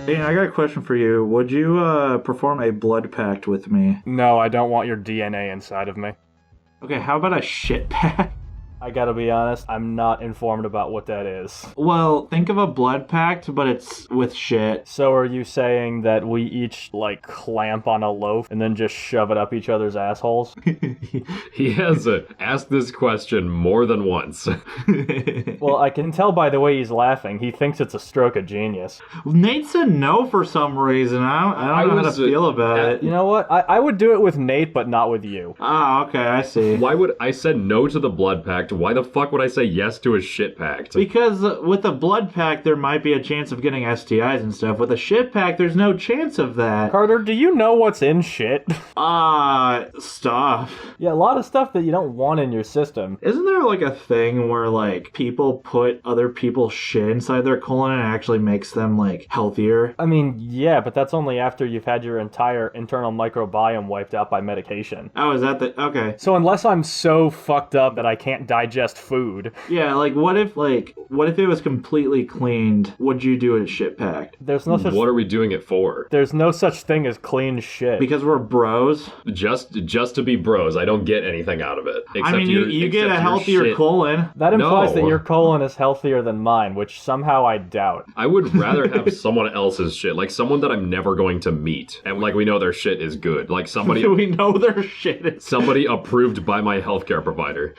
Hey, I got a question for you. Would you perform a blood pact with me? No, I don't want your DNA inside of me. Okay, how about a shit pact? I gotta be honest, I'm not informed about what that is. Well, think of a blood pact, but it's with shit. So are you saying that we each, like, clamp on a loaf and then just shove it up each other's assholes? He has asked this question more than once. Well, I can tell by the way he's laughing. He thinks it's a stroke of genius. Nate said no for some reason. I don't know how to feel about it. You know what? I would do it with Nate, but not with you. Ah, okay, I see. Why would I said no to the blood pact? Why the fuck would I say yes to a shit pact? Because with a blood pact, there might be a chance of getting STIs and stuff. With a shit pact, there's no chance of that. Carter, do you know what's in shit? Stuff. Yeah, a lot of stuff that you don't want in your system. Isn't there like a thing where like people put other people's shit inside their colon and it actually makes them like healthier? I mean, yeah, but that's only after you've had your entire internal microbiome wiped out by medication. Oh, is that the... Okay. So unless I'm so fucked up that I can't digest food... Yeah, like, what if it was completely cleaned? Would you do a shit pact? There's no such... What are we doing it for? There's no such thing as clean shit. Because we're bros? Just to be bros. I don't get anything out of it. I mean, you get a healthier colon. That implies No. that your colon is healthier than mine, which somehow I doubt. I would rather have someone else's shit, like someone that I'm never going to meet, and like we know their shit is good, like somebody We know their shit is... somebody approved by my healthcare provider.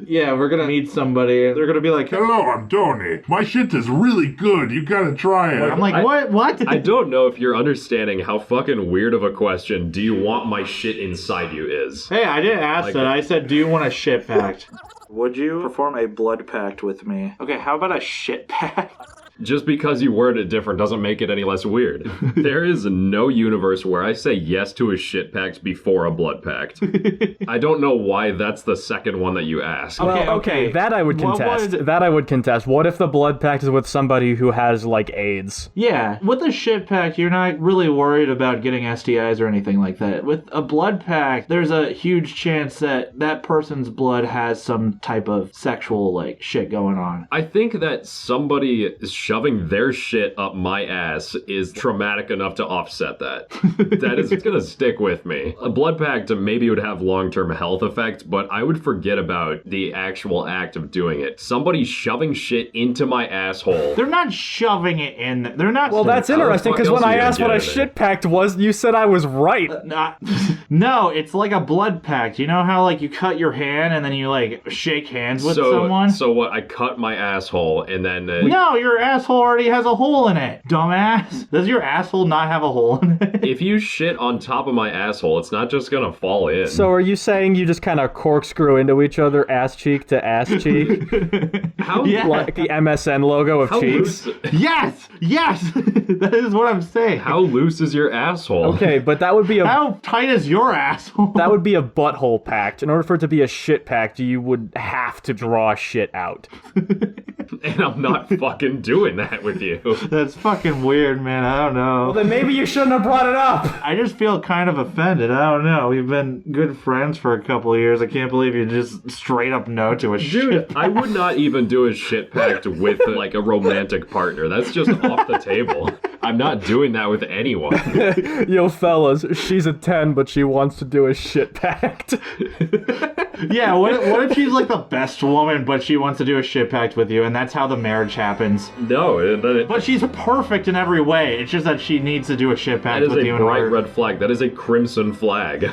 Yeah, we're gonna meet somebody. They're gonna be like, Hello, I'm Tony. My shit is really good. You gotta try it. I'm like, what? I don't know if you're understanding how fucking weird of a question "do you want my shit inside you" is. Hey, I didn't ask Like- that. I said, do you want a shit pact? Would you perform a blood pact with me? Okay, how about a shit pact? Just because you word it different doesn't make it any less weird. There is no universe where I say yes to a shit pact before a blood pact. I don't know why that's the second one that you ask. Okay. That I would contest. What if the blood pact is with somebody who has, like, AIDS? Yeah, with a shit pact, you're not really worried about getting STIs or anything like that. With a blood pact, there's a huge chance that that person's blood has some type of sexual, like, shit going on. I think that somebody is shoving their shit up my ass is traumatic enough to offset that. That is gonna stick with me. A blood pact maybe would have long-term health effects, but I would forget about the actual act of doing it. Somebody shoving shit into my asshole. They're not shoving it in. They're not... Well, that's interesting, because when I asked what a shit pact was, you said I was right. No, it's like a blood pact. You know how, like, you cut your hand and then you, like, shake hands with someone? So what, I cut my asshole and then... No, your asshole already has a hole in it, dumbass. Does your asshole not have a hole in it? If you shit on top of my asshole, it's not just gonna fall in. So are you saying you just kind of corkscrew into each other, ass cheek to ass cheek? How, Like the MSN logo of how cheeks? loose, Yes! That is what I'm saying. how loose is your asshole? Okay, but that would be a... How tight is your asshole? That would be a butthole pact. In order for it to be a shit pact, you would have to draw shit out. And I'm not fucking doing that with you. That's fucking weird, man. I don't know. Well, then maybe you shouldn't have brought it up. I just feel kind of offended. I don't know. We've been good friends for a couple of years. I can't believe you just straight up no to a shit. Dude, I would not even do a shit pact with like a romantic partner. That's just off the table. I'm not doing that with anyone. Yo, fellas, she's a 10, but she wants to do a shit pact. Yeah, what if she's like the best woman, but she wants to do a shit pact with you, and that's how the marriage happens? No, But she's perfect in every way. It's just that she needs to do a shit pact that is with a you. bright red flag. That is a crimson flag.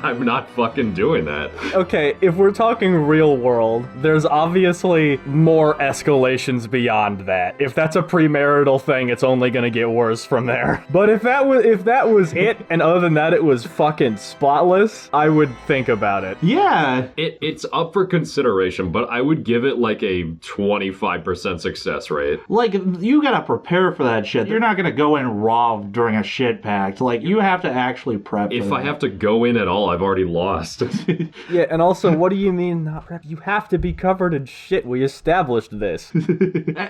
I'm not fucking doing that. Okay, if we're talking real world, there's obviously more escalations beyond that. If that's a premarital thing, it's only gonna get worse from there. But if that was it, and other than that it was fucking spotless, I would think about it. Yeah. It's up for consideration, but I would give it like a 25% success rate. Like, you gotta prepare for that shit. You're not gonna go in raw during a shit pact. Like, you have to actually prep for If that. I have to go in at all, I've already lost. Yeah, and also, what do you mean not prep? You have to be covered in shit. We established this.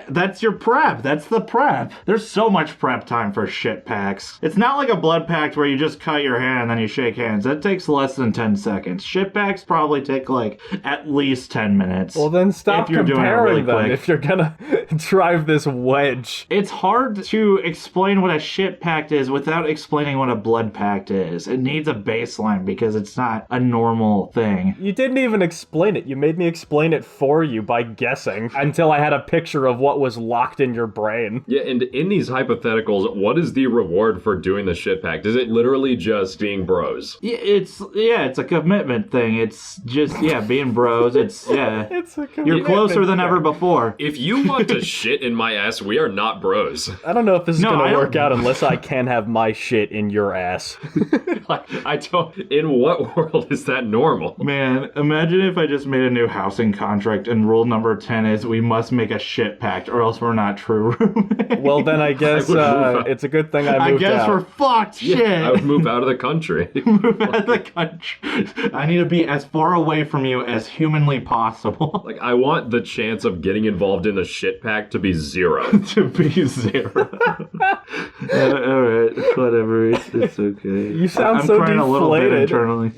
That's your prep. That's the prep. There's so much prep time for shit packs. It's not like a blood pact where you just cut your hand and then you shake hands. That takes less than 10 seconds. Shit packs probably take like at least 10 minutes. Well, then stop if you're doing it comparing really them quick. if you're gonna drive this wedge. It's hard to explain what a shit pact is without explaining what a blood pact is. It needs a baseline because it's not a normal thing. You didn't even explain it. You made me explain it for you by guessing until I had a picture of what was locked in your brain. Yeah, and in these hypotheticals, what is the reward for doing the shit pact? Is it literally just being bros? Yeah, it's a commitment thing. It's just being bros. It's It's a you're closer than thing. ever before. If you want to shit in my ass, we are not bros. I don't know if this is No, gonna I don't- work out unless I can have my shit in your ass. I don't. In what world is that normal? Man, imagine if I just made a new housing contract and rule number 10 is we must make a shit pact or else we're not true roommates. Well, then I guess would move out. it's a good thing I I moved guess out. we're fucked. Shit. I would move out of the country. Move out of the country. I need to be as far away from you as humanly possible. Like, I want the chance of getting involved in the shit pact to be 0. To be 0. Alright, whatever. It's okay. You sound I'm so crying a little bit deflated. internally.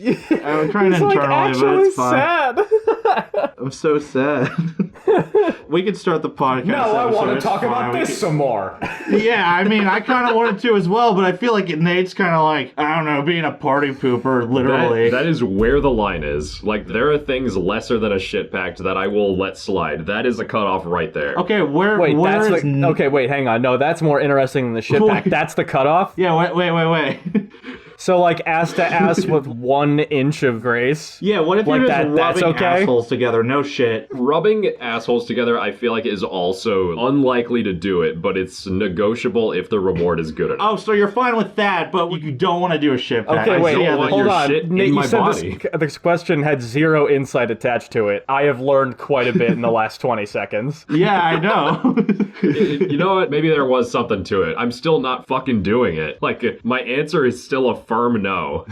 I'm crying It's like internally, but actually it's fine. sad. I'm so sad. We could start the podcast. No, I want episode. to It's talk fine. about We this could- some more. Yeah, I mean, I kind of wanted to as well, but I feel like Nate's kind of like, I don't know, being a party pooper, literally. That is where the line is. Like, there are things lesser than a shit pact that I will let slide. That is a cutoff right there. Okay, where Wait, where that's is... okay. Wait, hang on. No, that's more interesting than the shit pack. Wait. That's the cutoff. Yeah, wait. So like ass to ass with 1 inch of grace. Yeah, what if Like you're just that- that's rubbing okay? assholes together? No shit. Rubbing assholes together, I feel like, is also unlikely to do it, but it's negotiable if the reward is good enough. Oh, so you're fine with that, but you don't want to do a shit pack. Okay, I wait, see how want this- hold your on. shit Nate, in you my said body. this question had 0 insight attached to it. I have learned quite a bit in the last 20 seconds. Yeah, I know. You know what? Maybe there was something to it. I'm still not fucking doing it. Like, my answer is still a firm no.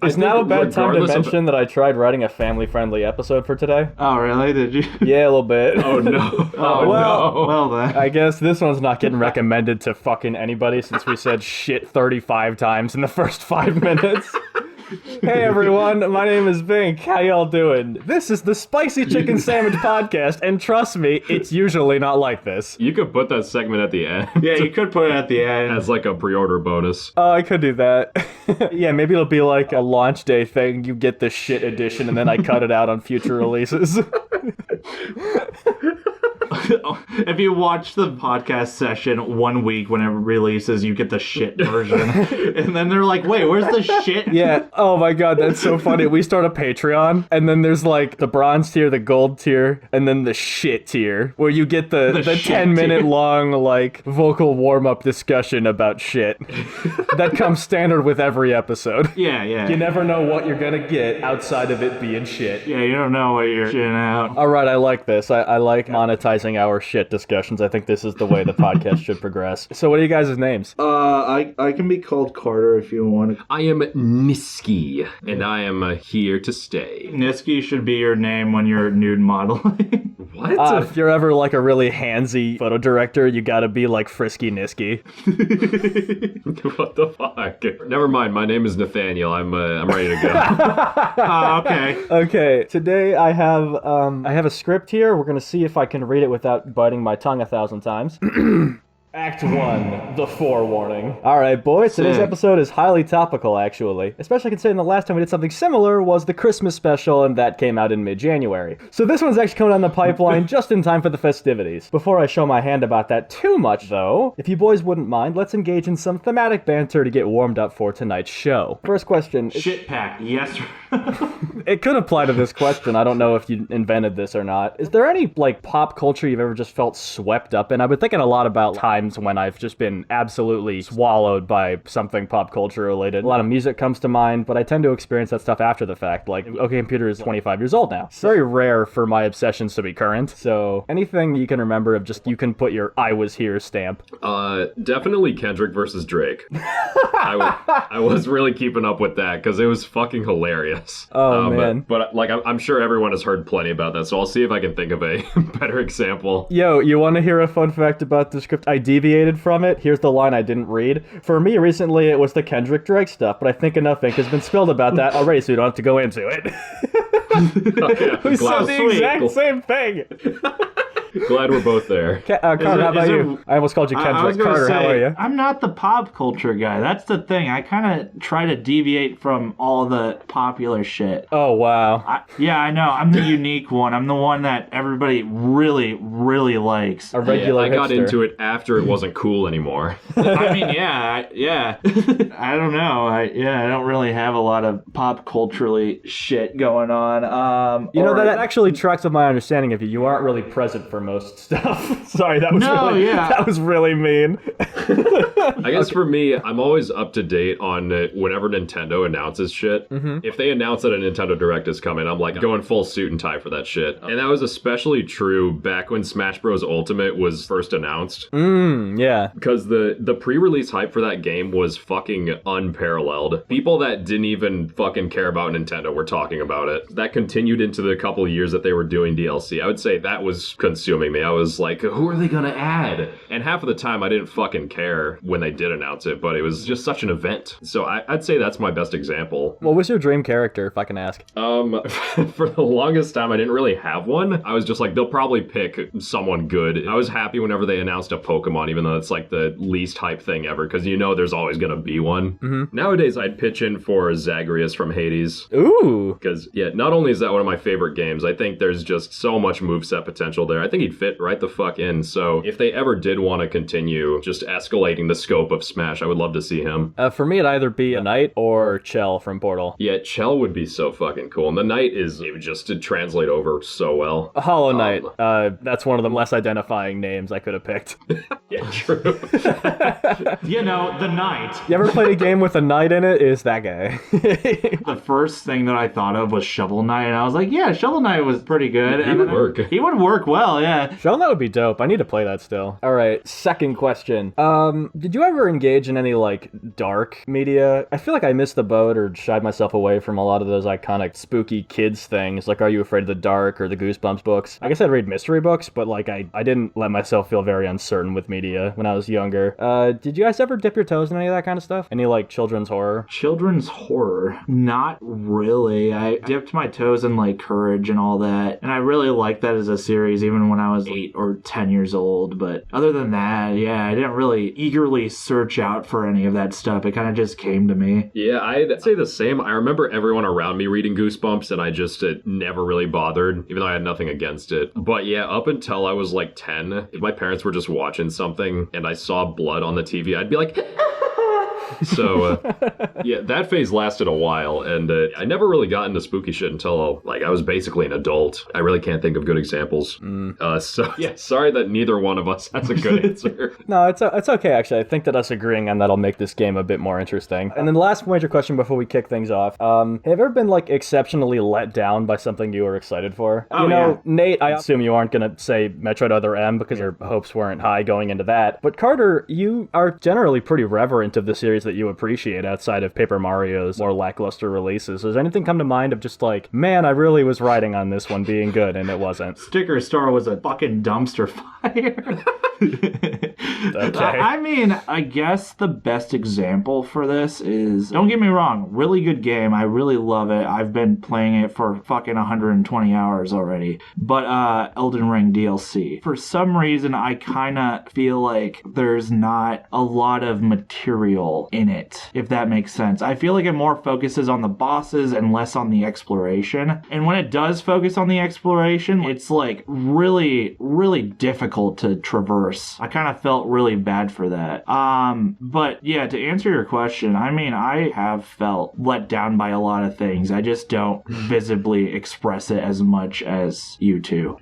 Is now a bad time to regardless of- mention that I tried writing a family-friendly episode for today? Oh, really? Did you? Yeah, a little bit. Oh no. Oh well- no. Well then. I guess this one's not getting recommended to fucking anybody since we said shit 35 times in the first 5 minutes. Hey everyone, my name is Vinc. How y'all doing? This is the Spicy Chicken Sandwich Podcast, and trust me, it's usually not like this. You could put that segment at the end. Yeah, you could put it at the end. As like a pre-order bonus. Oh, I could do that. Yeah, maybe it'll be like a launch day thing. You get the shit edition, and then I cut it out on future releases. If you watch the podcast session 1 week when it releases, you get the shit version. And then they're like, wait, where's the shit? Yeah. Oh my god, that's so funny. We start a Patreon, and then there's like the bronze tier, the gold tier, and then the shit tier, where you get the shit 10-minute tier. long like vocal warm-up discussion about shit. That comes standard with every episode. Yeah, yeah. You never know what you're gonna get outside of it being shit. Yeah, you don't know what you're shitting out. All right, I like this. I like monetizing our shit discussions. I think this is the way the podcast should progress. So what are you guys' names? I can be called Carter if you want to. I am Niski, and I am here to stay. Niski should be your name when you're nude modeling. What? If you're ever like a really handsy photo director, you gotta be like Frisky Niski. What the fuck? Never mind. My name is Nathaniel. I'm ready to go. Okay. Okay, today I have a script here. We're gonna see if I can read it without biting my tongue 1,000 times. Act 1, the forewarning. Alright, boys, today's Sick. episode is highly topical, actually. Especially considering the last time we did something similar was the Christmas special, and that came out in mid-January. So this one's actually coming down the pipeline just in time for the festivities. Before I show my hand about that too much, though, if you boys wouldn't mind, let's engage in some thematic banter to get warmed up for tonight's show. First question. Shit pack. Yes. It could apply to this question. I don't know if you invented this or not. Is there any, like, pop culture you've ever just felt swept up in? I've been thinking a lot about Time times when I've just been absolutely swallowed by something pop culture related. A lot of music comes to mind, but I tend to experience that stuff after the fact. Like, OK Computer is 25 years old now. It's very rare for my obsessions to be current. So anything you can remember of just, you can put your I was here stamp. Definitely Kendrick versus Drake. I was really keeping up with that because it was fucking hilarious. Oh, man. But like, I'm sure everyone has heard plenty about that, so I'll see if I can think of a better example. Yo, you want to hear a fun fact about the script? I deviated from it. Here's the line I didn't read. For me, recently, it was the Kendrick Drake stuff, but I think enough ink has been spilled about that already, so we don't have to go into it. We said the exact same thing. Glad we're both there. Carter, how about you? I almost called you Kendrick. Carter, how are you? I'm not the pop culture guy. That's the thing. I kind of try to deviate from all the popular shit. Oh, wow. I know. I'm the unique one. I'm the one that everybody really, really likes. A regular I got hipster. into it after it wasn't cool anymore. I mean, yeah. I don't know. I don't really have a lot of pop culturally shit going on. That actually tracks with my understanding of you. You aren't really present for most stuff. Sorry, that was really mean. I guess for me, I'm always up to date on whenever Nintendo announces shit. Mm-hmm. If they announce that a Nintendo Direct is coming, I'm like going full suit and tie for that shit. And that was especially true back when Smash Bros. Ultimate was first announced. Yeah. Because the pre-release hype for that game was fucking unparalleled. People that didn't even fucking care about Nintendo were talking about it. That continued into the couple years that they were doing DLC. I would say that was consuming me. I was like, who are they gonna add? And half of the time I didn't fucking care when they did announce it, but it was just such an event. So I'd say that's my best example. What was your dream character, if I can ask? For the longest time, I didn't really have one. I was just like, they'll probably pick someone good. I was happy whenever they announced a Pokemon, even though it's like the least hype thing ever, because you know there's always gonna be one. Mm-hmm. Nowadays, I'd pitch in for Zagreus from Hades. Ooh! Because, not only is that one of my favorite games, I think there's just so much moveset potential there. I think he'd fit right the fuck in. So if they ever did want to continue just escalating the scope of Smash, I would love to see him. For me, it'd either be a Knight or Chell from Portal. Yeah, Chell would be so fucking cool. And the Knight it would just to translate over so well. A Hollow Knight. That's one of the less identifying names I could have picked. Yeah, true. The Knight. You ever played a game with a Knight in it? Is that guy. The first thing that I thought of was Shovel Knight, and I was like, yeah, Shovel Knight was pretty good. He would work. He would work well, yeah. Shovel Knight would be dope. I need to play that still. All right, second question. Did you ever engage in any, dark media? I feel like I missed the boat or shied myself away from a lot of those iconic spooky kids things, like Are You Afraid of the Dark or the Goosebumps books. I guess I'd read mystery books, but, I didn't let myself feel very uncertain with media when I was younger. Did you guys ever dip your toes in any of that kind of stuff? Any, children's horror? Children's horror? Not really. I dipped my toes in, Courage and all that, and I really liked that as a series even when I was 8 or 10 years old, but other than that, I didn't really eagerly search out for any of that stuff. It kind of just came to me. Yeah, I'd say the same. I remember everyone around me reading Goosebumps, and I just never really bothered, even though I had nothing against it. But up until I was 10, if my parents were just watching something and I saw blood on the TV, I'd be like... So, that phase lasted a while, and I never really got into spooky shit until, I was basically an adult. I really can't think of good examples. Sorry that neither one of us has a good answer. No, it's okay, actually. I think that us agreeing on that'll make this game a bit more interesting. And then the last major question before we kick things off. Have you ever been, exceptionally let down by something you were excited for? Yeah. Nate, I assume you aren't going to say Metroid Other M because your hopes weren't high going into that. But Carter, you are generally pretty reverent of the series that you appreciate outside of Paper Mario's more lackluster releases. Does anything come to mind of just man, I really was riding on this one being good and it wasn't? Sticker Star was a fucking dumpster fire. Okay. I mean, I guess the best example for this is, don't get me wrong, really good game. I really love it. I've been playing it for fucking 120 hours already. But Elden Ring DLC. For some reason, I kind of feel like there's not a lot of material in it, if that makes sense. I feel like it more focuses on the bosses and less on the exploration. And when it does focus on the exploration, it's really, really difficult to traverse. I kind of felt really bad for that. But yeah, to answer your question, I mean, I have felt let down by a lot of things. I just don't visibly express it as much as you two.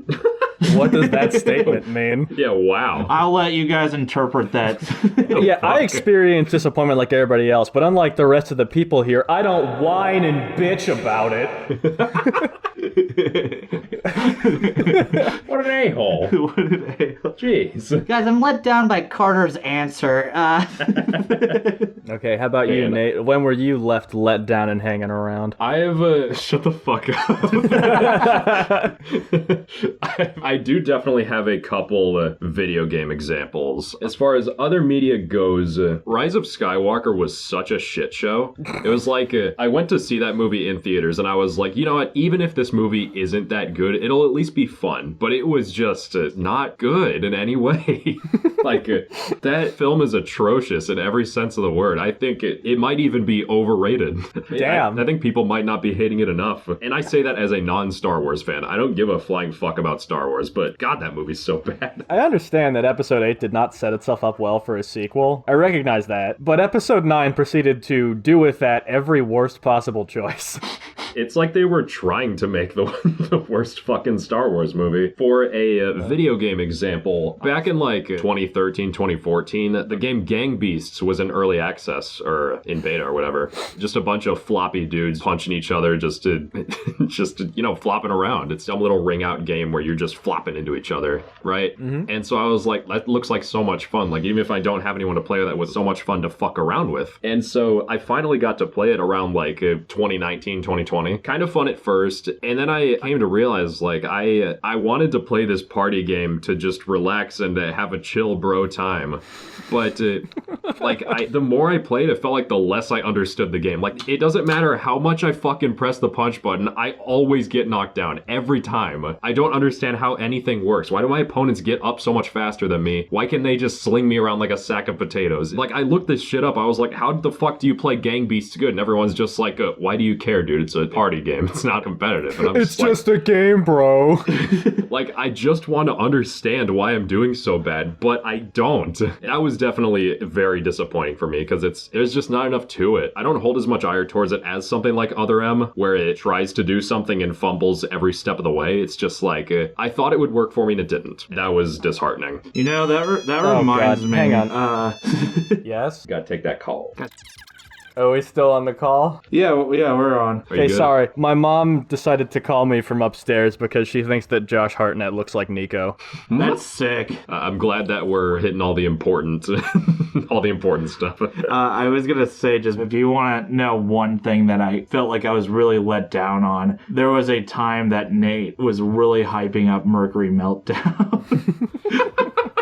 What does that statement mean? Yeah, wow. I'll let you guys interpret that. Yeah, I experience disappointment like everybody else, but unlike the rest of the people here, I don't whine and bitch about it. What an a-hole. What an a-hole. Jeez. Guys, I'm let down by Carter's answer. Okay, how about you, Nate? When were you left let down and hanging around? I have shut the fuck up. I do definitely have a couple video game examples. As far as other media goes, Rise of Skywalker was such a shit show. It was like, I went to see that movie in theaters and I was like, you know what, even if this movie isn't that good, it'll at least be fun. But it was just not good in any way. Like, that film is atrocious in every sense of the word. I think it might even be overrated. Damn. I think people might not be hating it enough. And I say that as a non-Star Wars fan. I don't give a flying fuck about Star Wars, but God, that movie's so bad. I understand that Episode 8 did not set itself up well for a sequel. I recognize that. But Episode 9 proceeded to do with that every worst possible choice. It's like they were trying to make the worst fucking Star Wars movie. For a video game example, back in like 2013, 2014, the game Gang Beasts was in early access, or in beta or whatever. Just a bunch of floppy dudes punching each other just to flopping around. It's some little ring out game where you're just flopping into each other, right? Mm-hmm. And so I was like, that looks like so much fun. Like, even if I don't have anyone to play with, that was so much fun to fuck around with. And so I finally got to play it around like 2019, 2020. Kind of fun at first, and then I came to realize, like, I wanted to play this party game to just relax and have a chill bro time. But, the more I played, it felt like the less I understood the game. Like, it doesn't matter how much I fucking press the punch button, I always get knocked down. Every time. I don't understand how anything works. Why do my opponents get up so much faster than me? Why can't they just sling me around like a sack of potatoes? Like, I looked this shit up. I was like, how the fuck do you play Gang Beasts good? And everyone's just like, why do you care, dude? It's a party game. It's not competitive. And I'm It's just a game, bro. Like, I just want to understand why I'm doing so bad, but I don't. That was definitely very disappointing for me because there's just not enough to it. I don't hold as much ire towards it as something like Other M, where it tries to do something and fumbles every step of the way. It's just like, I thought it would work for me and it didn't. That was disheartening. You know, that reminds me. Hang on. Yes? Gotta take that call. Are we still on the call? Yeah, we're on. Okay, sorry. My mom decided to call me from upstairs because she thinks that Josh Hartnett looks like Nico. That's sick. I'm glad that we're hitting all the important stuff. I was gonna say, just if you want to know one thing that I felt like I was really let down on, there was a time that Nate was really hyping up Mercury Meltdown.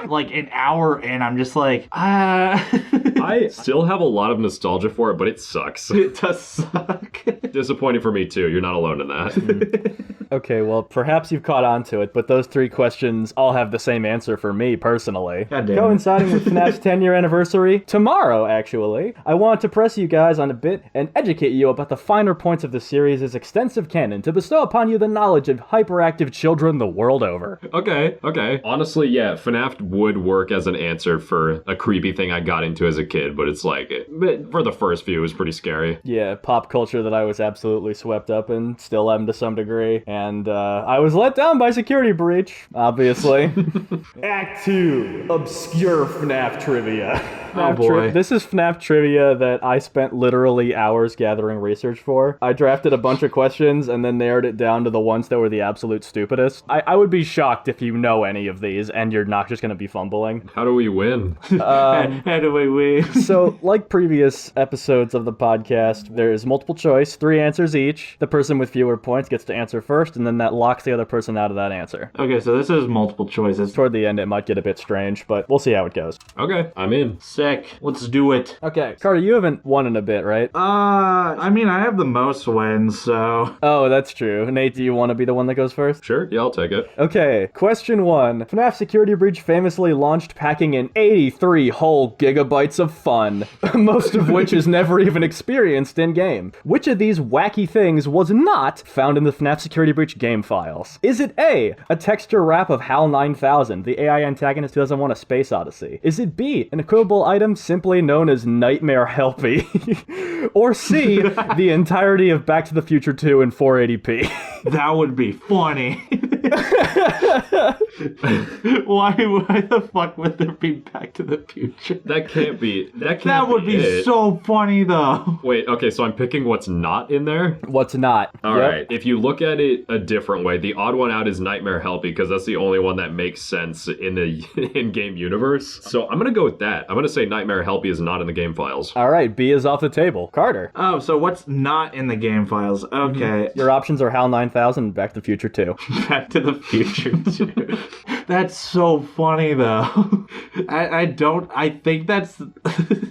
Like an hour in, I'm just like, I still have a lot of nostalgia for it, but it sucks. It does suck. Disappointing for me too. You're not alone in that. Okay, well, perhaps you've caught on to it, but those three questions all have the same answer for me, personally. God damn it. Coinciding with FNAF's 10-year anniversary, tomorrow, actually, I want to press you guys on a bit and educate you about the finer points of the series' extensive canon to bestow upon you the knowledge of hyperactive children the world over. Okay. Honestly, yeah, FNAF would work as an answer for a creepy thing I got into as a kid, but it's like, for the first few, it was pretty scary. Yeah, pop culture that I was absolutely swept up in, still am to some degree, and I was let down by Security Breach, obviously. Act 2, Obscure FNAF Trivia. Oh boy. This is FNAF trivia that I spent literally hours gathering research for. I drafted a bunch of questions and then narrowed it down to the ones that were the absolute stupidest. I would be shocked if you know any of these and you're not just going to be fumbling. How do we win? How do we win? So, like previous episodes of the podcast, there is multiple choice, 3 answers each. The person with fewer points gets to answer first, and then that locks the other person out of that answer. Okay, so this is multiple choices. Toward the end, it might get a bit strange, but we'll see how it goes. Okay, I'm in. Sick. Let's do it. Okay, Carter, you haven't won in a bit, right? I mean, I have the most wins, so... Oh, that's true. Nate, do you want to be the one that goes first? Sure, yeah, I'll take it. Okay, question 1. FNAF Security Breach famously launched packing in 83 whole gigabytes of of fun, most of which is never even experienced in-game. Which of these wacky things was not found in the FNAF Security Breach game files? Is it A, a texture wrap of HAL 9000, the AI antagonist who doesn't want a space odyssey? Is it B, an equipable item simply known as Nightmare Helpy? Or C, the entirety of Back to the Future 2 in 480p? That would be funny. Why the fuck would there be Back to the Future? That can't be. That would be it. so funny, though. Wait, okay, so I'm picking what's not in there? What's not? All right. If you look at it a different way, the odd one out is Nightmare Helpy, because that's the only one that makes sense in the in-game universe. So I'm going to go with that. I'm going to say Nightmare Helpy is not in the game files. All right, B is off the table. Carter. Oh, so what's not in the game files? Okay. Your options are HAL 9000 and Back to the Future 2. Back to the Future 2. That's so funny, though. I think that's...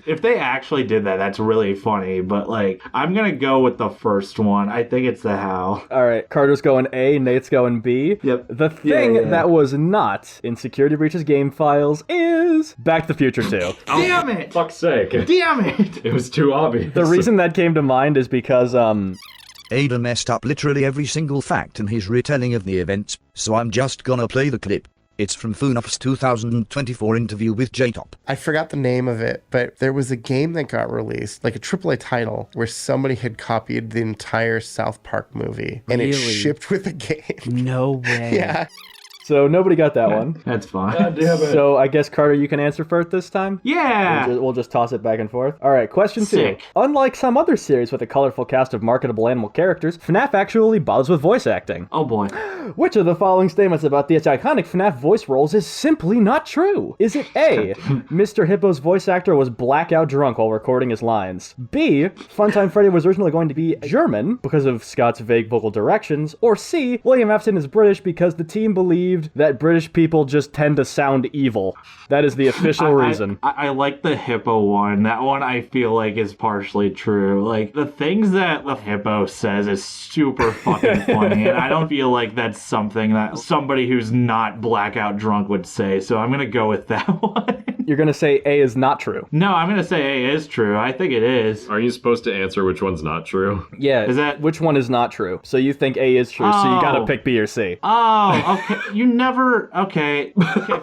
If they actually did that, that's really funny. But, like, I'm going to go with the first one. I think it's the HAL. All right, Carter's going A, Nate's going B. Yep. The thing that was not in Security Breach's game files is Back to the Future 2. Damn it! Fuck's sake. Damn it! It was too obvious. The reason that came to mind is because, Ada messed up literally every single fact in his retelling of the events, so I'm just gonna play the clip. It's from FNAF's 2024 interview with J-Top. I forgot the name of it, but there was a game that got released, like a AAA title, where somebody had copied the entire South Park movie, and it shipped with the game. No way. Yeah. so nobody got that one. That's fine. God damn it. So I guess, Carter, you can answer first this time? Yeah! We'll just toss it back and forth. All right, question 2. Sick. Unlike some other series with a colorful cast of marketable animal characters, FNAF actually bothers with voice acting. Oh, boy. Which of the following statements about the iconic FNAF voice roles is simply not true? Is it A, Mr. Hippo's voice actor was blackout drunk while recording his lines? B, Funtime Freddy was originally going to be German because of Scott's vague vocal directions? Or C, William Afton is British because the team believed that British people just tend to sound evil? That is the official reason. I like the hippo one. That one I feel like is partially true. Like, the things that the hippo says is super fucking funny, and I don't feel like that's something that somebody who's not blackout drunk would say, so I'm gonna go with that one. You're gonna say A is not true. No, I'm gonna say A is true. I think it is. Are you supposed to answer which one's not true? Yeah, Is that- which one is not true? So you think A is true, so you gotta Oh. pick B or C. Oh, okay. You never... Okay,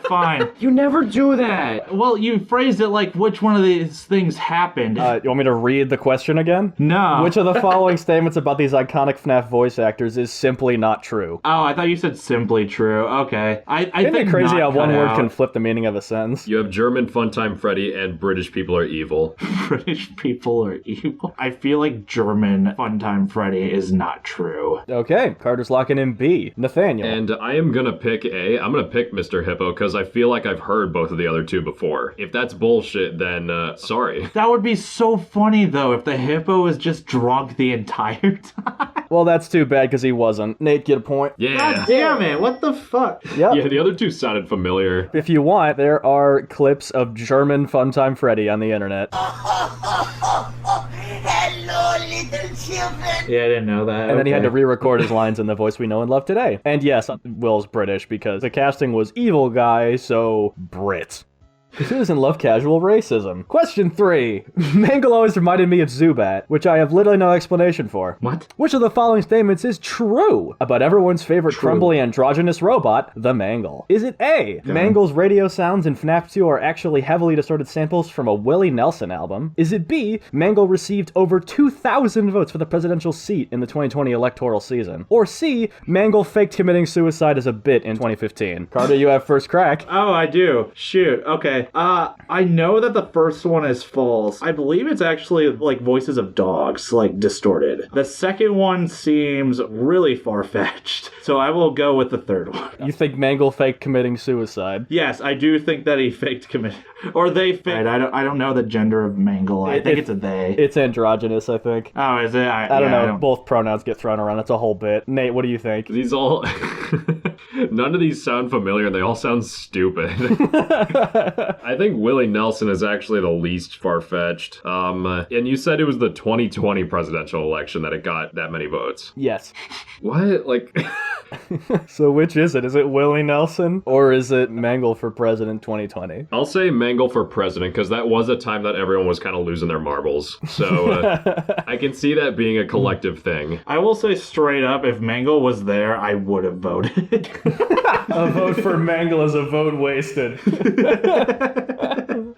fine. You never do that. Well, you phrased it like which one of these things happened. You want me to read the question again? No. Which of the following statements about these iconic FNAF voice actors is simply not true? Oh, I thought you said simply true. Okay. I Isn't think it crazy not how one cut word out. can flip the meaning of a sentence? You have German Funtime Freddy and British people are evil. British people are evil. I feel like German Funtime Freddy is not true. Okay, Carter's locking in B. Nathaniel. And I am gonna pick A. I'm gonna pick Mr. Hippo because I feel like I've heard both of the other two before. If that's bullshit, then sorry. That would be so funny, though, if the hippo was just drunk the entire time. Well, that's too bad because he wasn't. Nate, get a point. Yeah. God damn it, what the fuck? Yep. Yeah, the other two sounded familiar. If you want, there are clips of German Funtime Freddy on the internet. Hello, little children. Yeah, I didn't know that. And then he had to re-record his lines in the voice we know and love today. And yes, Will's British because the casting was evil guy, so Brit. Who doesn't love casual racism? Question 3. Mangle always reminded me of Zubat, which I have literally no explanation for. What? Which of the following statements is true about everyone's favorite crumbly androgynous robot, the Mangle? Is it A, Mangle's radio sounds in FNAF 2 are actually heavily distorted samples from a Willie Nelson album? Is it B, Mangle received over 2,000 votes for the presidential seat in the 2020 electoral season? Or C, Mangle faked committing suicide as a bit in 2015? Carter, you have first crack. Oh, I do. Shoot. Okay. I know that the first one is false. I believe it's actually like voices of dogs, like distorted. The second one seems really far-fetched, so I will go with the third one. You think Mangle faked committing suicide? Yes, I do think that he faked commit, or they faked. I don't know the gender of Mangle. I think it's a they. It's androgynous, I think. Oh, is it? I don't know. Both pronouns get thrown around. It's a whole bit. Nate, what do you think? These all... None of these sound familiar and they all sound stupid. I think Willie Nelson is actually the least far-fetched. And you said it was the 2020 presidential election that it got that many votes. Yes. What? Like... So which is it? Is it Willie Nelson or is it Mangle for President 2020? I'll say Mangle for president because that was a time that everyone was kind of losing their marbles. So I can see that being a collective thing. I will say straight up, if Mangle was there, I would have voted. A vote for Mangle is a vote wasted.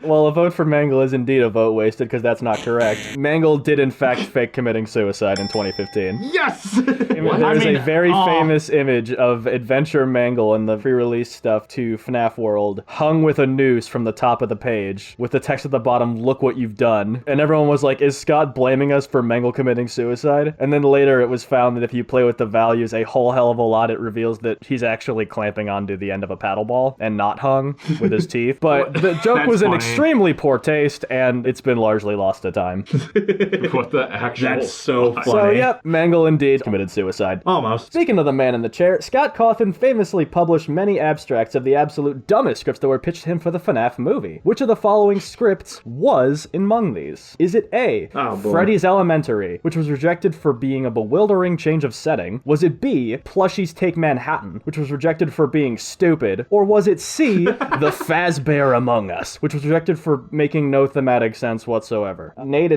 Well, a vote for Mangle is indeed a vote wasted because that's not correct. Mangle did in fact fake committing suicide in 2015. Yes! There is a very famous image of Adventure Mangle in the pre-release stuff to FNAF World, hung with a noose from the top of the page, with the text at the bottom, "Look what you've done." And everyone was like, is Scott blaming us for Mangle committing suicide? And then later it was found that if you play with the values a whole hell of a lot, it reveals that he's actually clamping onto the end of a paddle ball and not hung with his teeth. But the joke was in extremely poor taste, and it's been largely lost to time. What the actual... That's so funny. So, yep, Mangle indeed committed suicide. Almost. Speaking of the man in the chair, Scott Cawthon famously published many abstracts of the absolute dumbest scripts that were pitched to him for the FNAF movie. Which of the following scripts was among these? Is it A, Freddy's Elementary, which was rejected for being a bewildering change of setting? Was it B, Plushies Take Manhattan, which was rejected for being stupid? Or was it C, The Fazbear Among Us, which was rejected for making no thematic sense whatsoever? Nate,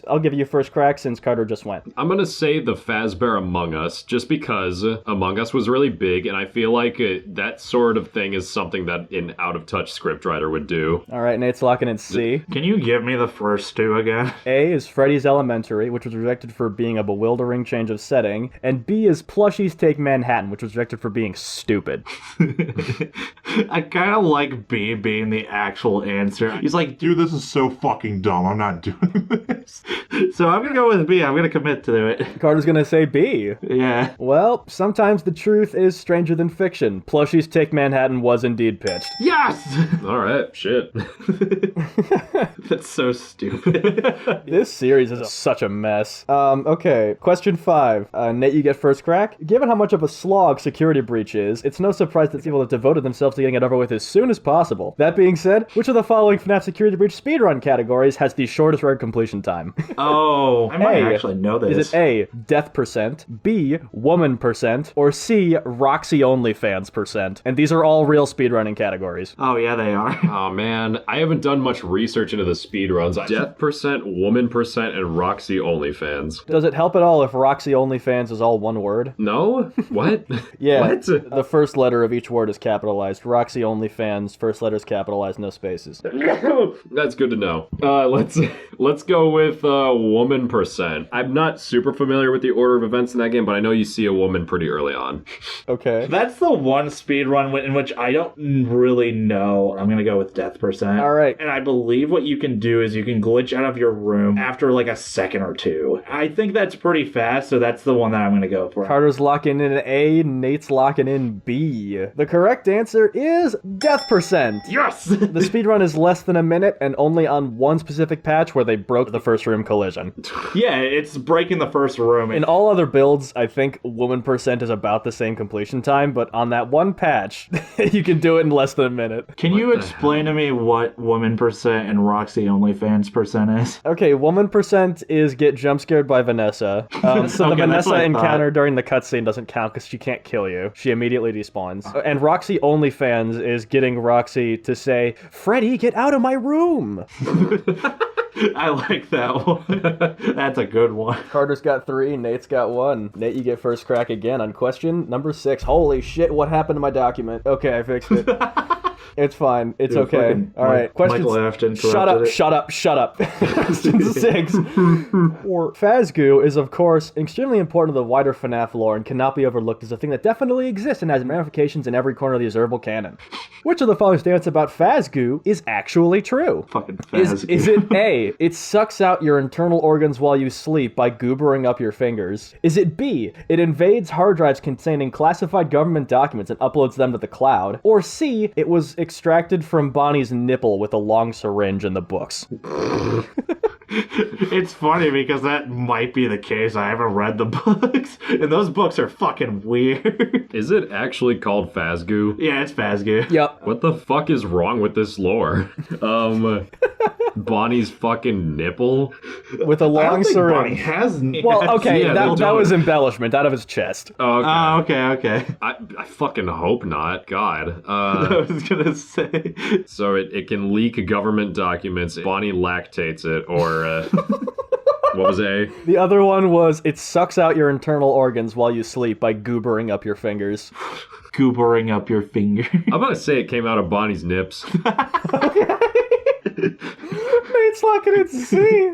I'll give you first crack since Carter just went. I'm gonna say The Fazbear Among Us, just because Among Us was really big, and I feel like that sort of thing is something that an out-of-touch scriptwriter would do. All right, Nate's locking in C. Can you give me the first two again? A is Freddy's Elementary, which was rejected for being a bewildering change of setting, and B is Plushies Take Manhattan, which was rejected for being stupid. I kind of like B being the actual answer. He's like, Dude, this is so fucking dumb. I'm not doing this. so I'm gonna go with B. I'm gonna commit to it. Carter's gonna say B. Yeah. Well, sometimes the truth is stranger than fiction. Plushies Take Manhattan was indeed pitched. Yes! All right, shit. That's so stupid. This series is such a mess. Okay, question 5. Nate, you get first crack. Given how much of a slog Security Breach is, it's no surprise that people have devoted themselves to getting it over with as soon as possible. That being said, which of the following FNAF Security Breach speedrun categories has the shortest record completion time? Oh, I might actually know this. Is it A, death percent, B, woman percent, or C, Roxy OnlyFans percent? And these are all real speedrunning categories. Oh, yeah, they are. Oh man, I haven't done much research into the speedruns. Death percent, woman percent, and Roxy OnlyFans. Does it help at all if Roxy OnlyFans is all one word? No? What? Yeah. What? The first letter of each word is capitalized. Roxy OnlyFans, first letter is capitalized, no spaces. That's good to know. Let's go with woman percent. I'm not super familiar with the order of events in that game, but I know you see a woman pretty early on. Okay. That's the one speedrun in which I don't really know. I'm gonna go with death percent. All right. And I believe what you can do is you can glitch out of your room after like a second or two. I think that's pretty fast, so that's the one that I'm gonna go for. Carter's locking in A, Nate's locking in B. The correct answer is death percent. Yes! The speedrun is less than a minute and only on one specific patch where they broke the first room collision. Yeah, it's breaking the first room. In all other builds, I think woman percent is about the same completion time, but on that one patch, you can do it in less than a minute. Can you explain to me what woman percent and Roxy OnlyFans percent is? Okay, woman percent is get jump scared by Vanessa. So the Okay, that's Vanessa what I encounter thought. during the cutscene doesn't count because she can't kill you. She immediately despawns. And Roxy OnlyFans is getting Roxy to say, "Freddy, get out of my room!" I like that one. That's a good one. Carter's got 3, Nate's got 1. Nate, you get first crack again on question number 6. Holy shit, what happened to my document? Okay, I fixed it. It's fine. It's Dude, okay. fucking All right. Question. Michael Afton Shut up. interrupted it. Shut up. Shut up. Question 6. Or Fazgoo is, of course, extremely important to the wider FNAF lore and cannot be overlooked as a thing that definitely exists and has ramifications in every corner of the observable canon. Which of the following statements about Fazgoo is actually true? Fucking Is Fazgoo. it A, it sucks out your internal organs while you sleep by goobering up your fingers? Is it B, it invades hard drives containing classified government documents and uploads them to the cloud? Or C, it was extracted from Bonnie's nipple with a long syringe in the books? It's funny because that might be the case. I haven't read the books, and those books are fucking weird. Is it actually called Fazgoo? Yeah, it's Fazgoo. Yep. What the fuck is wrong with this lore? Bonnie's fucking nipple. with a I long don't think Bonnie syringe. has. Well, okay, Yeah, that was embellishment out of his chest. Oh, okay. Okay. I fucking hope not. God. I was gonna say. So it can leak government documents. Bonnie lactates it, or what was A? The other one was it sucks out your internal organs while you sleep by goobering up your fingers. Goobering up your finger. I'm about to say it came out of Bonnie's nips. It's locking it C.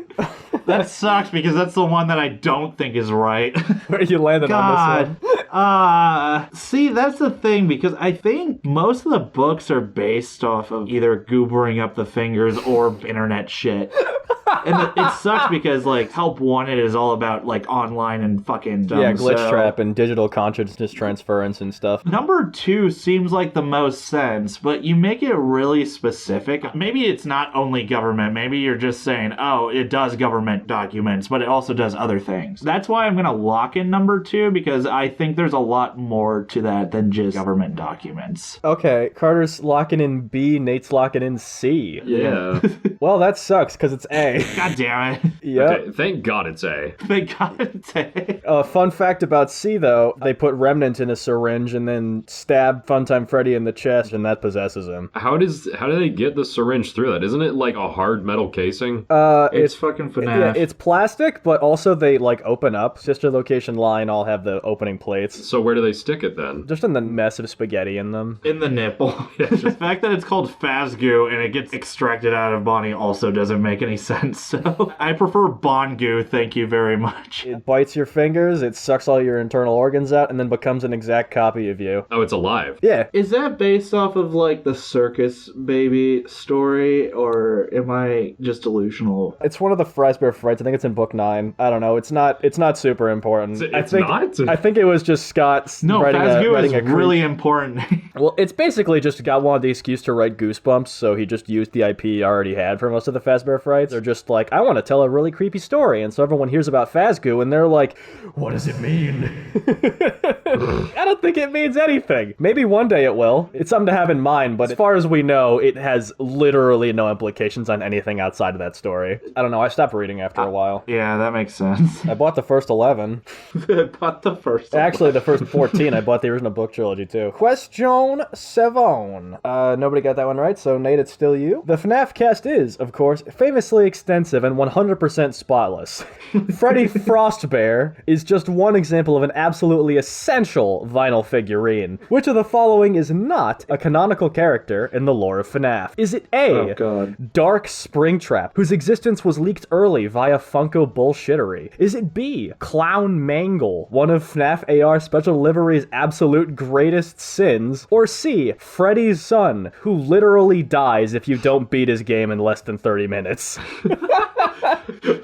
That sucks because that's the one that I don't think is right. Where you landed on this one? See, that's the thing because I think most of the books are based off of either goobering up the fingers or internet shit. And it sucks because, like, Help Wanted is all about, like, online and fucking dumb. Yeah, glitch trap and digital consciousness transference and stuff. Number 2 seems like the most sense, but you make it really specific. Maybe it's not only government. Maybe you're just saying, oh, it does government documents, but it also does other things. That's why I'm going to lock in number 2, because I think there's a lot more to that than just government documents. Okay, Carter's locking in B, Nate's locking in C. Yeah. Well, that sucks because it's A. God damn it. Yep. Okay, thank God it's A. They got it. Fun fact about C, though, they put Remnant in a syringe and then stab Funtime Freddy in the chest, and that possesses him. How do they get the syringe through that? Isn't it like a hard metal casing? It's fucking FNAF. Yeah, it's plastic, but also they, like, open up. Sister Location Line all have the opening plates. So where do they stick it then? Just in the mess of spaghetti in them. In the nipple. The fact that it's called Fazgoo and it gets extracted out of Bonnie also doesn't make any sense. So I prefer Bongoo, thank you very much. It bites your fingers, it sucks all your internal organs out, and then becomes an exact copy of you. Oh, it's alive. Yeah. Is that based off of, like, the circus baby story, or am I just delusional? It's one of the Fazbear Frights. I think it's in book 9. I don't know. It's not super important. I think it was just Scott writing Fazgoo is a really important. Well, it's basically just got one of the excuse to write Goosebumps, so he just used the IP he already had for most of the Fazbear Frights. They're just like, I want to tell a really creepy story, and so everyone hears about Fazgoo, and they're like, what does it mean? I don't think it means anything. Maybe one day it will. It's something to have in mind, but as far as we know, it has literally no implications on anything outside of that story. I don't know, I stopped reading after a while. Yeah, that makes sense. I bought the first 11. But the first Actually, the first 14, I bought the original book trilogy too. Question 7. Nobody got that one right, so Nate, it's still you. The FNAF cast is, of course, famously extensive and 100% spotless. Freddy Frostbear is just one example of an absolutely essential vinyl figurine. Which of the following is not a canonical character in the lore of FNAF? Is it A, Oh, God. Dark Springtrap, whose existence was leaked early via Funko bullshittery? Is it B, Clown Mangle, one of FNAF AR Special Delivery's absolute greatest sins? Or C, Freddy's son, who literally dies if you don't beat his game in less than 30 minutes?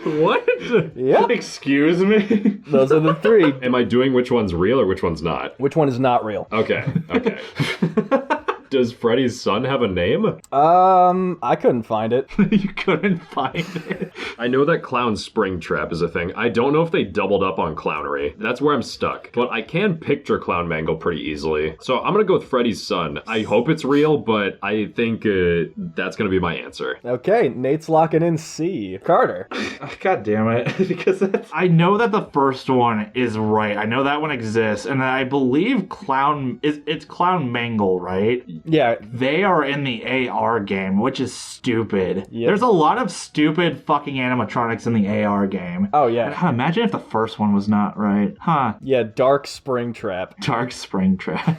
What? Yep. Excuse me? Those are the 3. Am I doing which one's real or which one's not? Which one is not real? Okay. Does Freddy's son have a name? I couldn't find it. You couldn't find it. I know that Clown Springtrap is a thing. I don't know if they doubled up on clownery. That's where I'm stuck. But I can picture Clown Mangle pretty easily. So I'm gonna go with Freddy's son. I hope it's real, but I think that's gonna be my answer. Okay, Nate's locking in C. Carter. God damn it. Because I know that the first one is right. I know that one exists. And I believe it's Clown Mangle, right? Yeah. They are in the AR game, which is stupid. Yep. There's a lot of stupid fucking animatronics in the AR game. Oh, yeah. And, imagine if the first one was not right. Huh. Yeah, Dark Springtrap. Dark Springtrap.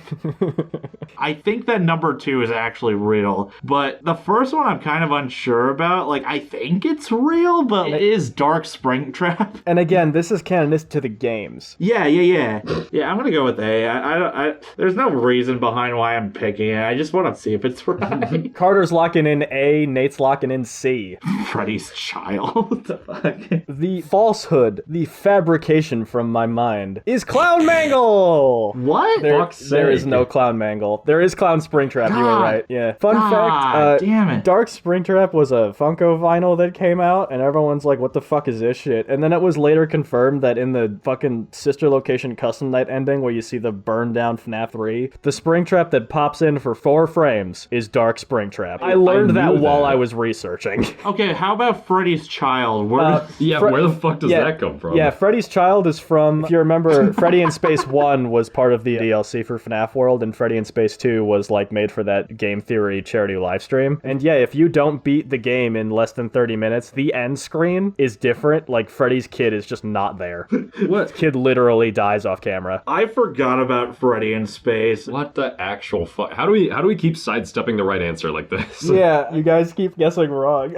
I think that number 2 is actually real, but the first one I'm kind of unsure about. Like, I think it's real, but it is Dark Springtrap. And again, this is canonistic to the games. Yeah, I'm gonna go with A. I there's no reason behind why I'm picking it. I just want to see if it's right. Carter's locking in A, Nate's locking in C. Freddy's child. What the fuck? The falsehood, the fabrication from my mind, is Clown Mangle! What? There is no Clown Mangle. There is Clown Springtrap, you were right. Yeah. Fun fact, damn it. Dark Springtrap was a Funko vinyl that came out, and everyone's like, what the fuck is this shit? And then it was later confirmed that in the fucking Sister Location Custom Night ending, where you see the burned down FNAF 3, the Springtrap that pops in for 4 frames is Dark Springtrap. I learned that while I was researching. Okay, how about Freddy's Child? Where the fuck does that come from? Yeah, Freddy's Child is from, if you remember, Freddy in Space 1 was part of the DLC for FNAF World, and Freddy in Space 2 was like made for that Game Theory charity livestream. And yeah, if you don't beat the game in less than 30 minutes, the end screen is different. Like, Freddy's kid is just not there. What? Kid literally dies off camera. I forgot about Freddy in Space. What the actual fuck? How do we keep sidestepping the right answer like this? Yeah, you guys keep guessing wrong.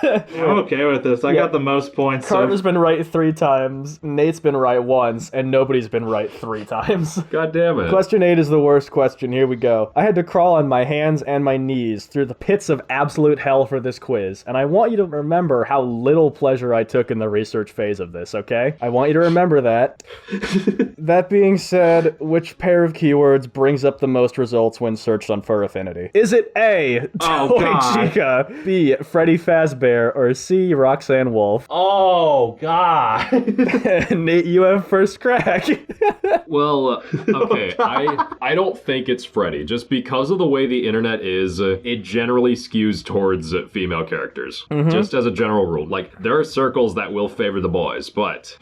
I'm okay with this. I got the most points. Carter's been right 3 times, Nate's been right once, and nobody's been right 3 times. God damn it. Question 8 is the worst question. Here we go. I had to crawl on my hands and my knees through the pits of absolute hell for this quiz, and I want you to remember how little pleasure I took in the research phase of this, okay? I want you to remember that. That being said, which pair of keywords brings up the most results when searched on Fur Affinity? Is it A, Toy Chica, B, Freddy Fazbear, or C, Roxanne Wolf? Oh, God. Nate, you have first crack. Well, okay, I don't think it's Freddy. Just because of the way the internet is, it generally skews towards female characters. Just as a general rule. Like, there are circles that will favor the boys, but...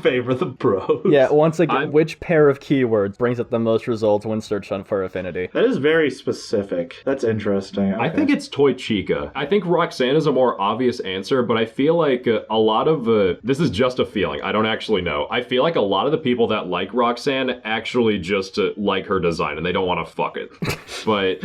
favor the bros. Yeah, once again, which pair of keywords brings up the most results when searched on Fur Affinity? That is very specific. That's interesting. Okay. I think it's Toy Chica. I think Roxanne is a more obvious answer, but I feel like a lot of... this is just a feeling. I don't actually know. I feel like a lot of the people that like Roxanne actually just like her design, and they don't want to fuck it. But,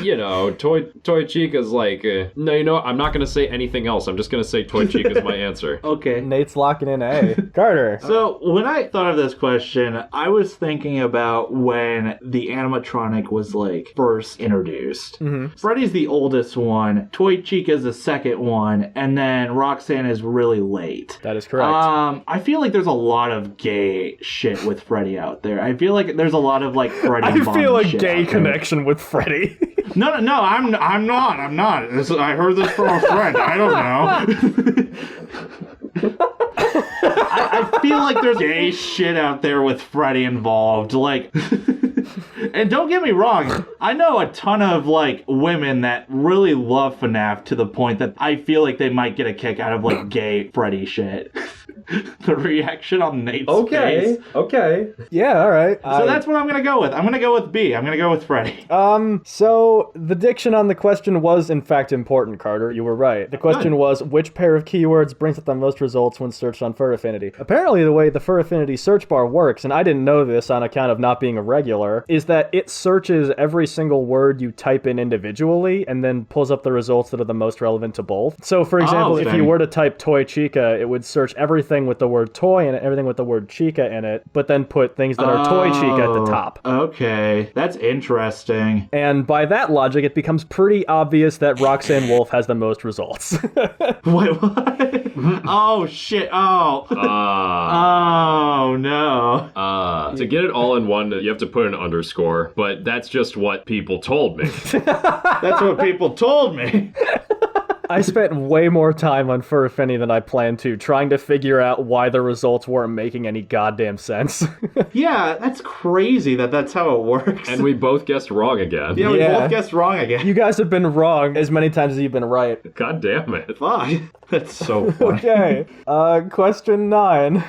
you know, Toy Chica's like... no, you know what? I'm not going to say anything else. I'm just going to say Toy Chica's my answer. Okay. Nate's locking in A. Carter. So, when I thought of this question, I was thinking about when the animatronic was, like, first introduced. Freddy's the oldest one, Toy Chica's the second one, and then Roxanne is really late. That is correct. I feel like there's a lot of gay shit with Freddy out there. I feel like there's a lot of, like, Freddy I feel a shit gay out there. connection with Freddy. No, I'm not. I heard this from a friend. I don't know. I feel like there's gay shit out there with Freddy involved. Like, and don't get me wrong, I know a ton of, like, women that really love FNAF to the point that I feel like they might get a kick out of, like, gay Freddy shit. The reaction on Nate's face. Okay. Yeah, all right. So that's what I'm going to go with. I'm going to go with B. I'm going to go with Freddy. So the diction on the question was, in fact, important, Carter. You were right. The question was, which pair of keywords brings up the most results when searched on Fur Affinity? Apparently, the way the Fur Affinity search bar works, and I didn't know this on account of not being a regular, is that it searches every single word you type in individually and then pulls up the results that are the most relevant to both. So, for example, if you were to type Toy Chica, it would search everything with the word toy and everything with the word chica in it, but then put things that are Toy Chica at the top. Okay, that's interesting. And by that logic, it becomes pretty obvious that Roxanne Wolf has the most results. Wait, what? Oh, shit. Oh. Oh, no. To get it all in one, you have to put an underscore, but that's just what people told me. That's what people told me. I spent way more time on Fur Affinity than I planned to, trying to figure out why the results weren't making any goddamn sense. Yeah, that's crazy that's how it works. And we both guessed wrong again. Yeah, we both guessed wrong again. You guys have been wrong as many times as you've been right. God damn it. Fuck. That's so funny. Okay, question 9.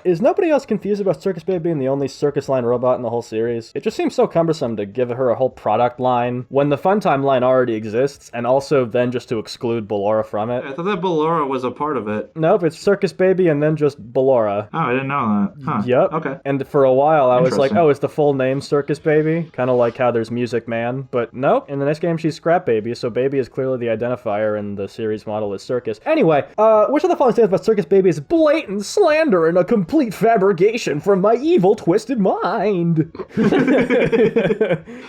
Is nobody else confused about Circus Baby being the only circus line robot in the whole series? It just seems so cumbersome to give her a whole product line when the Funtime line already exists, and also then just to exclude Ballora from it. I thought that Ballora was a part of it. Nope, it's Circus Baby and then just Ballora. Oh, I didn't know that. Huh. Yep. Okay. And for a while I was like, oh, is the full name Circus Baby? Kind of like how there's Music Man. But nope, in the next game she's Scrap Baby, so Baby is clearly the identifier and the series model is Circus. Anyway, which of the following statements about Circus Baby is blatant slander and a complete fabrication from my evil, twisted mind?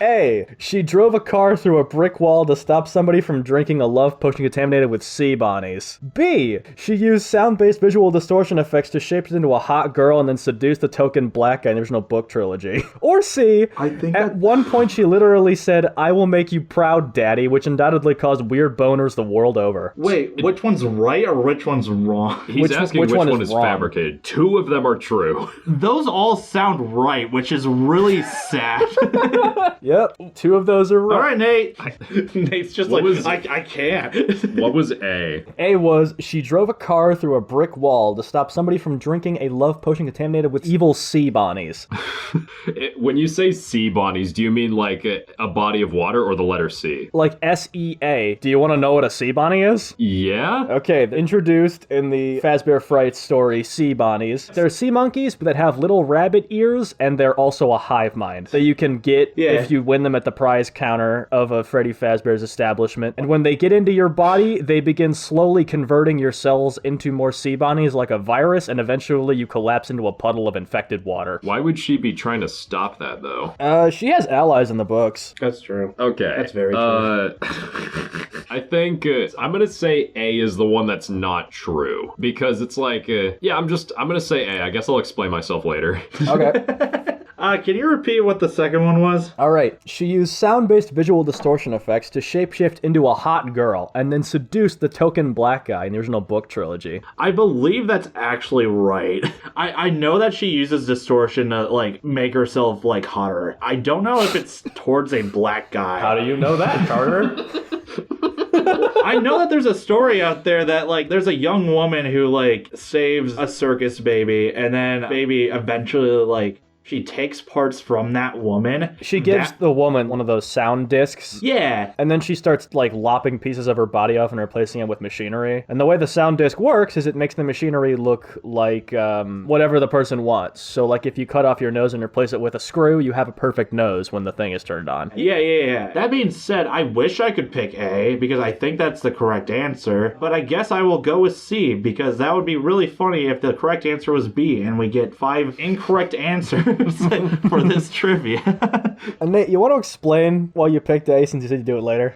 A. She drove a car through a brick wall to stop somebody from drinking a love potion contaminated with sea bonnies. B. She used sound-based visual distortion effects to shape it into a hot girl and then seduce the token black guy in the original book trilogy. Or C. At one point she literally said, "I will make you proud, daddy," which undoubtedly caused weird boners the world over. Wait, which one's right or which one's wrong? He's asking which one is fabricated. 2 of them are true. Those all sound right, which is really sad. Yep, 2 of those are right. All right, Nate. Nate's just What like, was- I can't. What was A? A was, she drove a car through a brick wall to stop somebody from drinking a love potion contaminated with evil sea bonnies. When you say sea bonnies, do you mean like a body of water or the letter C? Like SEA. Do you want to know what a sea bonnie is? Yeah? Okay, introduced in the Fazbear Fright story, sea bonnies. They're sea monkeys that have little rabbit ears, and they're also a hive mind that you can get if you win them at the prize counter of a Freddy Fazbear's establishment. And when they get into your body, they begin slowly converting your cells into more sea bonnies like a virus, and eventually you collapse into a puddle of infected water. Why would she be trying to stop that, though? She has allies in the books. That's true. Okay. That's very true. I think I'm gonna say A is the one that's not true because it's like, I'm gonna say A. I guess I'll explain myself later. Okay. Can you repeat what the second one was? Alright, she used sound-based visual distortion effects to shapeshift into a hot girl and then seduced the token black guy in the original book trilogy. I believe that's actually right. I know that she uses distortion to, like, make herself, like, hotter. I don't know if it's towards a black guy. How do you know that, Carter? I know that there's a story out there that, like, there's a young woman who, like, saves a circus baby, and then baby eventually, like, she takes parts from that woman. She gives the woman one of those sound discs. Yeah. And then she starts, like, lopping pieces of her body off and replacing it with machinery. And the way the sound disc works is it makes the machinery look like whatever the person wants. So, like, if you cut off your nose and replace it with a screw, you have a perfect nose when the thing is turned on. Yeah. That being said, I wish I could pick A, because I think that's the correct answer. But I guess I will go with C, because that would be really funny if the correct answer was B, and we get 5 incorrect answers for this trivia. And Nate, you want to explain why you picked A since you said you'd do it later?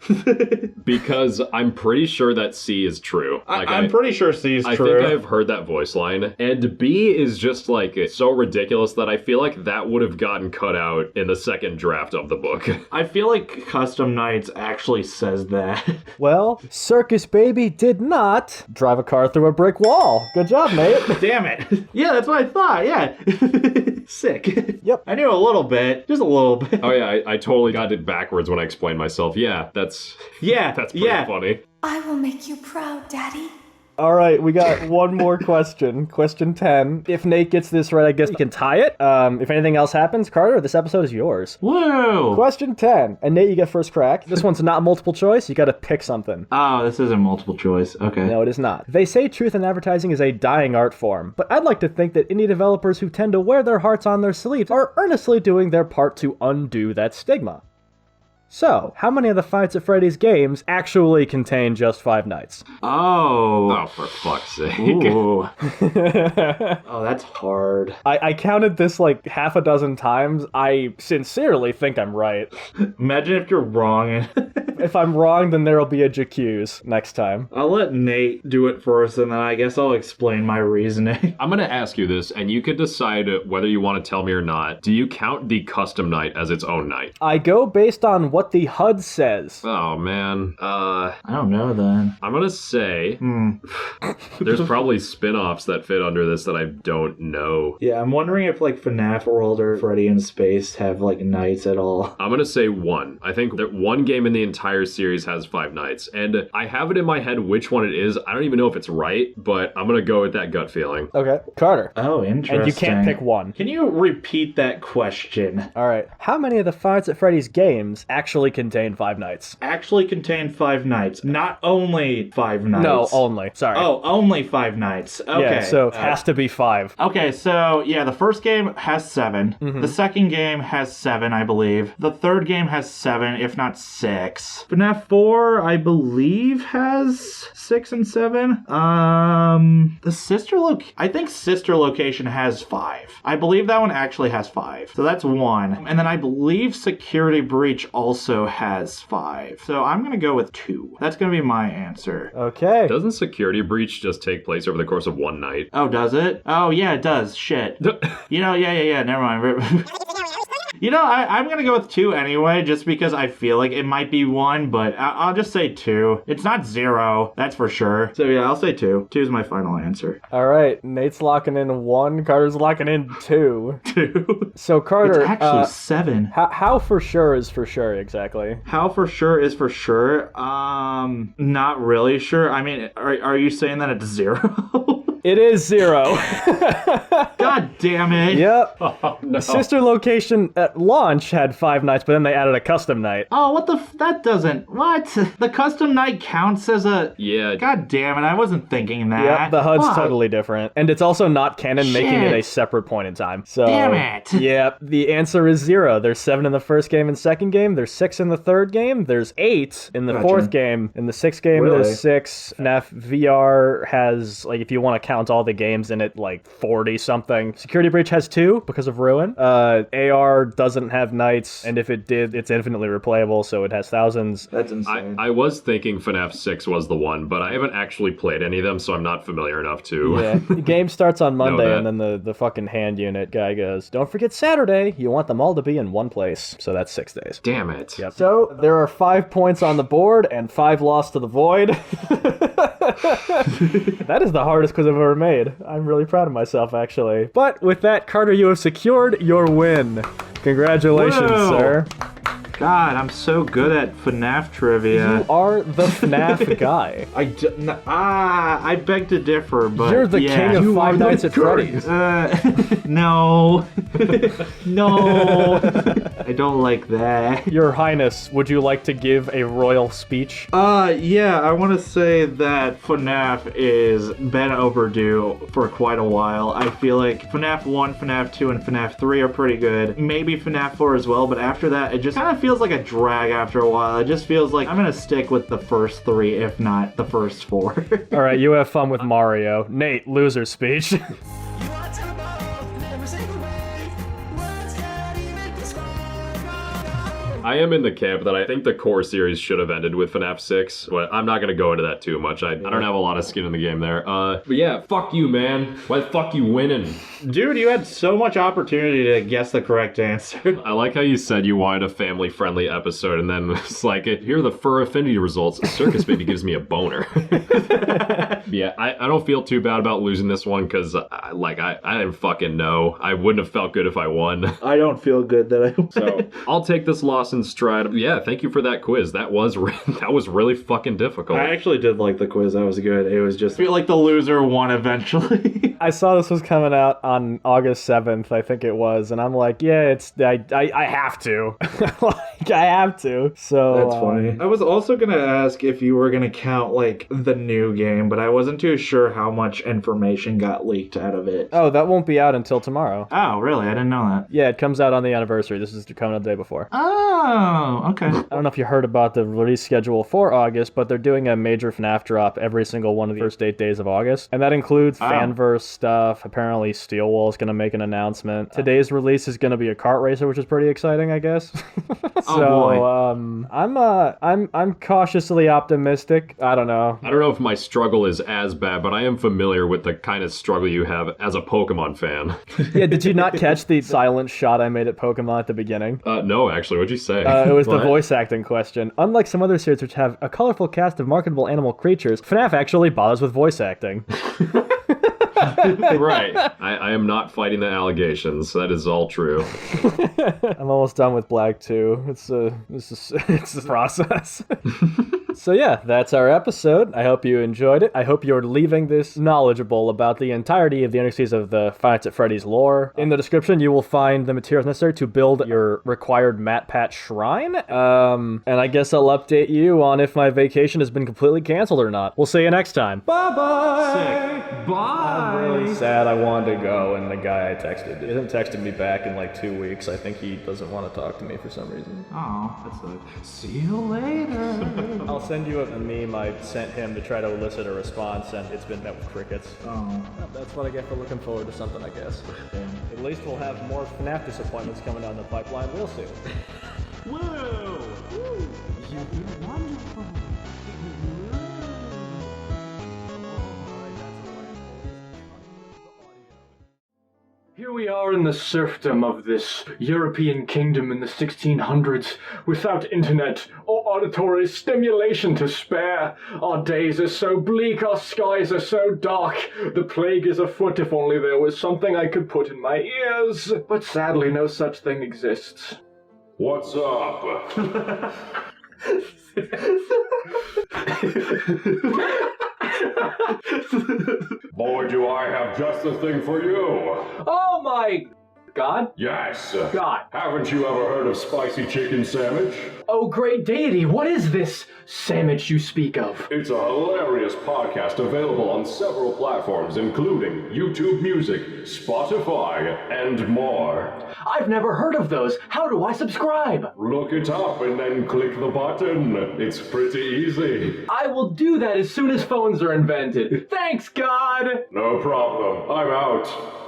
Because I'm pretty sure that C is true. I'm pretty sure C is true. I think I've heard that voice line. And B is just like so ridiculous that I feel like that would have gotten cut out in the second draft of the book. I feel like Custom Nights actually says that. Well, Circus Baby did not drive a car through a brick wall. Good job, Nate. Damn it. Yeah, that's what I thought. Yeah. Sick. Yep. I knew a little bit. Just a little bit. Oh yeah, I totally got it backwards when I explained myself. Yeah, that's pretty funny. I will make you proud, Daddy. All right, we got one more question. Question 10. If Nate gets this right, I guess you can tie it. If anything else happens, Carter, this episode is yours. Whoa! Question 10. And Nate, you get first crack. This one's not multiple choice. You got to pick something. Oh, this isn't multiple choice. Okay. No, it is not. They say truth in advertising is a dying art form, but I'd like to think that indie developers who tend to wear their hearts on their sleeves are earnestly doing their part to undo that stigma. So, how many of the Fights at Freddy's games actually contain just 5 nights? Oh, for fuck's sake. Ooh. Oh, that's hard. I counted this like half a dozen times. I sincerely think I'm right. Imagine if you're wrong. If I'm wrong, then there'll be a J'accuse next time. I'll let Nate do it first, and then I guess I'll explain my reasoning. I'm gonna ask you this, and you could decide whether you want to tell me or not. Do you count the custom night as its own night? I go based on what the HUD says. Oh, man. I don't know, then. I'm gonna say there's probably spin-offs that fit under this that I don't know. Yeah, I'm wondering if, like, FNAF World or Freddy in Space have, like, nights at all. I'm gonna say 1. I think that one game in the entire series has 5 nights, and I have it in my head which one it is. I don't even know if it's right, but I'm gonna go with that gut feeling. Okay. Carter. Oh, interesting. And you can't pick one. Can you repeat that question? All right. How many of the Fights at Freddy's games actually contain 5 nights? Actually contain 5 nights. Not only 5 nights. No, only. Sorry. Oh, only 5 nights. Okay. Yeah, so it has to be 5. Okay, so yeah, the first game has 7. The second game has 7, I believe. The third game has 7, if not 6. FNAF 4, I believe, has 6 and 7. I think Sister Location has 5. I believe that one actually has 5. So that's 1. And then I believe Security Breach also has 5. So I'm going to go with 2. That's going to be my answer. Okay. Doesn't Security Breach just take place over the course of one night? Oh, does it? Oh, yeah, it does. Shit. Yeah, never mind. You know, I'm gonna go with 2 anyway, just because I feel like it might be 1, but I'll just say 2. It's not 0, that's for sure. So yeah, I'll say 2. 2 is my final answer. All right, Nate's locking in 1, Carter's locking in 2. 2. So Carter, It's actually 7. How for sure is for sure exactly? How for sure is for sure? Not really sure. I mean, are you saying that it's 0? It is 0. God damn it. Yep. Oh, no. Sister location at launch had 5 nights, but then they added a custom night. Oh, what the that doesn't... What? The custom night counts as a... Yeah. God damn it, I wasn't thinking that. Yep, the HUD's Fuck. totally different. And it's also not canon, making it Shit. a separate point in time. So, Damn it. Yep, the answer is 0. There's 7 in the first game and second game. There's 6 in the third game. There's 8 in the Gotcha. fourth game. In the sixth game, Really? there's 6. FNAF VR has, like, if you want to count all the games in it, like 40 something. Security Breach has 2 because of Ruin. AR doesn't have nights, and if it did, it's infinitely replayable, so it has thousands. That's insane. I was thinking FNAF 6 was the one, but I haven't actually played any of them, so I'm not familiar enough to... Yeah, the game starts on Monday, that. and then the fucking hand unit guy goes, don't forget Saturday, you want them all to be in one place. So that's 6 days. Damn it. Yep. So there are 5 points on the board, and 5 lost to the void. That is the hardest quiz I've ever made. I'm really proud of myself, actually. But with that, Carter, you have secured your win. Congratulations, Whoa. sir. God, I'm so good at FNAF trivia. You are the FNAF guy. I beg to differ, but You're the yeah. king of Five Nights at Freddy's. No. No. I don't like that. Your Highness, would you like to give a royal speech? Yeah, I want to say that FNAF is been overdue for quite a while. I feel like FNAF 1, FNAF 2, and FNAF 3 are pretty good. Maybe FNAF 4 as well, but after that, it just kind of feels like a drag after a while. It just feels like I'm going to stick with the first 3, if not the first 4. All right, you have fun with Mario. Nate, loser speech. I am in the camp that I think the core series should have ended with FNAF 6, but I'm not going to go into that too much. I don't have a lot of skin in the game there. But yeah, fuck you, man. Why the fuck you winning? Dude, you had so much opportunity to guess the correct answer. I like how you said you wanted a family-friendly episode, and then it's like, here are the fur affinity results. Circus Baby gives me a boner. Yeah, I don't feel too bad about losing this one, because I didn't fucking know. I wouldn't have felt good if I won. I don't feel good that I won. So I'll take this loss in stride. Yeah, thank you for that quiz. That was really fucking difficult. I actually did like the quiz. That was good. It was just I feel like the loser won eventually. I saw this was coming out on August 7th, I think it was, and I'm like, yeah, I have to. Like, I have to. So That's funny. I was also gonna ask if you were gonna count like the new game, but I wasn't too sure how much information got leaked out of it. Oh, that won't be out until tomorrow. Oh, really? I didn't know that. Yeah, it comes out on the anniversary. This is coming out the day before. Oh, okay. I don't know if you heard about the release schedule for August, but they're doing a major FNAF drop every single one of the first 8 days of August. And that includes fanverse stuff. Apparently Steelwall's going to make an announcement. Today's release is going to be a kart racer, which is pretty exciting, I guess. I'm cautiously optimistic. I don't know. I don't know if my struggle is as bad, but I am familiar with the kind of struggle you have as a Pokemon fan. Yeah, did you not catch the silent shot I made at Pokemon at the beginning? No, actually, what'd you say? It was the What? voice acting question. Unlike some other series which have a colorful cast of marketable animal creatures, FNAF actually bothers with voice acting. Right. I am not fighting the allegations. That is all true. I'm almost done with Black 2. It's a process. So yeah, that's our episode. I hope you enjoyed it. I hope you're leaving this knowledgeable about the entirety of the intricacies of the Five Nights at Freddy's lore. In the description, you will find the materials necessary to build your required MatPat shrine. And I guess I'll update you on if my vacation has been completely canceled or not. We'll see you next time. Bye-bye! Sick. Bye! I'm really sad I wanted to go, and the guy I texted hasn't texted me back in like 2 weeks. I think he doesn't want to talk to me for some reason. Oh, that sucks. See you later. I'll send you a meme I sent him to try to elicit a response, and it's been met with crickets. Oh. That's what I get for looking forward to something, I guess. At least we'll have more FNAF disappointments coming down the pipeline. We'll see. Whoa! You did wonderful. Here Here we are in the serfdom of this European kingdom in the 1600s, without internet or auditory stimulation to spare. Our days are so bleak, our skies are so dark. The plague is afoot. If only there was something I could put in my ears. But sadly, no such thing exists. What's up? Boy, do I have just the thing for you. Oh my God? Yes. God. Haven't you ever heard of spicy chicken sandwich? Oh, great deity, what is this Sammich you speak of? It's a hilarious podcast available on several platforms, including YouTube Music, Spotify, and more. I've never heard of those. How do I subscribe? Look it up and then click the button. It's pretty easy. I will do that as soon as phones are invented. Thanks, God! No problem. I'm out.